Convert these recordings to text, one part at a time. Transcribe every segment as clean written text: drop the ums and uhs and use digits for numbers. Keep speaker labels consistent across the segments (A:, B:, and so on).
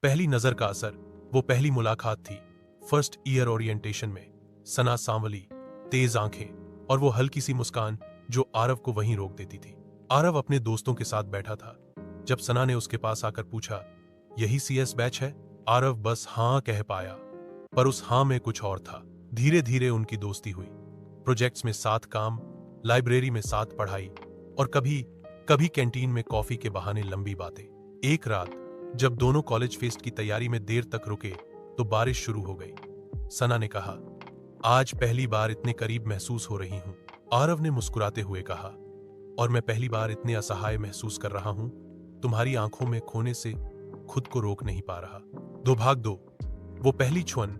A: पहली नजर का असर, वो पहली मुलाकात थी फर्स्ट ईयर ओरिएंटेशन में। सना सांवली, तेज आंखें और वो हल्की सी मुस्कान जो आरव को वहीं रोक देती थी। आरव अपने दोस्तों के साथ बैठा था जब सना ने उसके पास आकर पूछा, यही सीएस बैच है? आरव बस हाँ कह पाया, पर उस हाँ में कुछ और था। धीरे धीरे उनकी दोस्ती हुई, प्रोजेक्ट्स में साथ काम, लाइब्रेरी में साथ पढ़ाई और कभी कभी कैंटीन में कॉफी के बहाने लंबी बातें। एक रात जब दोनों कॉलेज फेस्ट की तैयारी में देर तक रुके तो बारिश शुरू हो गई। सना ने कहा, आज पहली बार इतने करीब महसूस हो रही हूं। आरव ने मुस्कुराते हुए कहा, और मैं पहली बार इतने असहाय महसूस कर रहा हूं, तुम्हारी आंखों में खोने से खुद को रोक नहीं पा रहा। दो भाग दो। वो पहली छुअन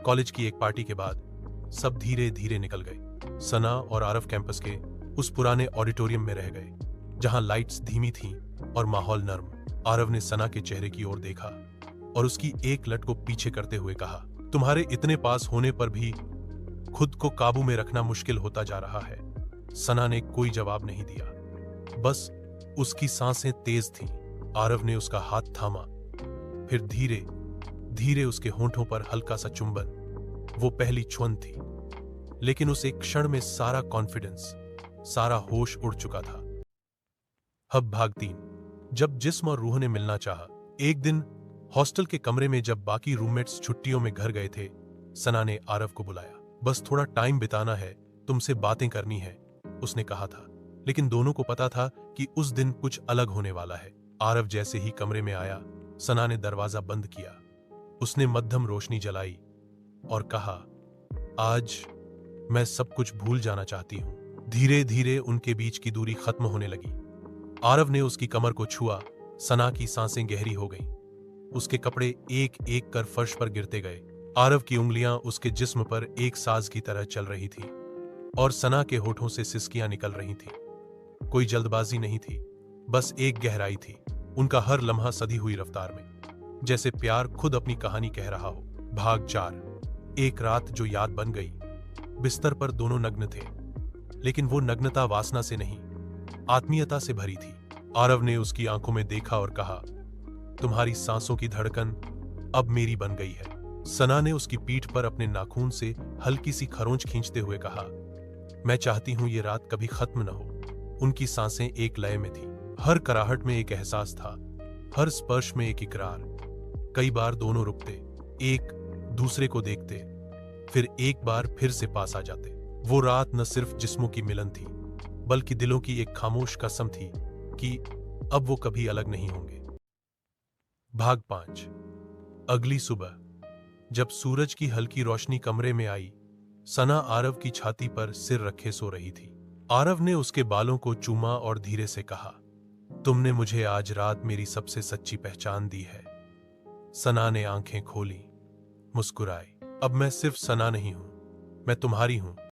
A: कॉलेज की एक पार्टी के बाद सब धीरे धीरे निकल गए। सना और आरव कैंपस के उस पुराने ऑडिटोरियम में रह गए जहां लाइट्स धीमी थीं और माहौल नर्म। आरव ने सना के चेहरे की ओर देखा और उसकी एक लट को पीछे करते हुए कहा, तुम्हारे इतने पास होने पर भी खुद को काबू में रखना मुश्किल होता जा रहा है। सना ने कोई जवाब नहीं दिया, बस उसकी सांसें तेज थीं। आरव ने उसका हाथ थामा, फिर धीरे धीरे उसके होंठों पर हल्का सा चुंबन। वो पहली छुअन थी, लेकिन उस एक क्षण में सारा कॉन्फिडेंस, सारा होश उड़ चुका था। अब भाग 3। जब जिस्म और रूह ने मिलना चाहा। एक दिन हॉस्टल के कमरे में जब बाकी रूममेट्स छुट्टियों में घर गए थे, सना ने आरव को बुलाया। बस थोड़ा टाइम बिताना है, तुमसे बातें करनी है, उसने कहा था। लेकिन दोनों को पता था कि उस दिन कुछ अलग होने वाला है। आरव जैसे ही कमरे में आया, सना ने दरवाजा बंद किया। उसने मध्यम रोशनी जलाई और कहा, आज मैं सब कुछ भूल जाना चाहती हूं। धीरे धीरे उनके बीच की दूरी खत्म होने लगी। आरव ने उसकी कमर को छुआ। सना की सांसें गहरी हो गईं। उसके कपड़े एक एक कर फर्श पर गिरते गए। आरव की उंगलियां उसके जिस्म पर एक साज की तरह चल रही थी और सना के होठों से सिसकियां निकल रही थी। कोई जल्दबाजी नहीं थी, बस एक गहराई थी, उनका हर लम्हा सधी हुई रफ्तार में, जैसे प्यार खुद अपनी कहानी कह रहा हो। भाग 4। एक रात जो याद बन गई। बिस्तर पर दोनों नग्न थे, लेकिन वो नग्नता वासना से नहीं, आत्मीयता से भरी थी। आरव ने उसकी आंखों में देखा और कहा, तुम्हारी सांसों की धड़कन अब मेरी बन गई है। सना ने उसकी पीठ पर अपने नाखून से हल्की सी खरोंच खींचते हुए कहा, मैं चाहती हूं ये रात कभी खत्म न हो। उनकी सांसें एक लय में थी, हर कराहट में एक एहसास था, हर स्पर्श में एक इकरार। कई बार दोनों रुकते, एक दूसरे को देखते, फिर एक बार फिर से पास आ जाते। वो रात न सिर्फ जिस्मों की मिलन थी, बल्कि दिलों की एक खामोश कसम थी कि अब वो कभी अलग नहीं होंगे। भाग 5। अगली सुबह जब सूरज की हल्की रोशनी कमरे में आई, सना आरव की छाती पर सिर रखे सो रही थी। आरव ने उसके बालों को चूमा और धीरे से कहा, तुमने मुझे आज रात मेरी सबसे सच्ची पहचान दी है। सना ने आंखें खोली, मुस्कुराई, अब मैं सिर्फ सना नहीं हूं, मैं तुम्हारी हूं।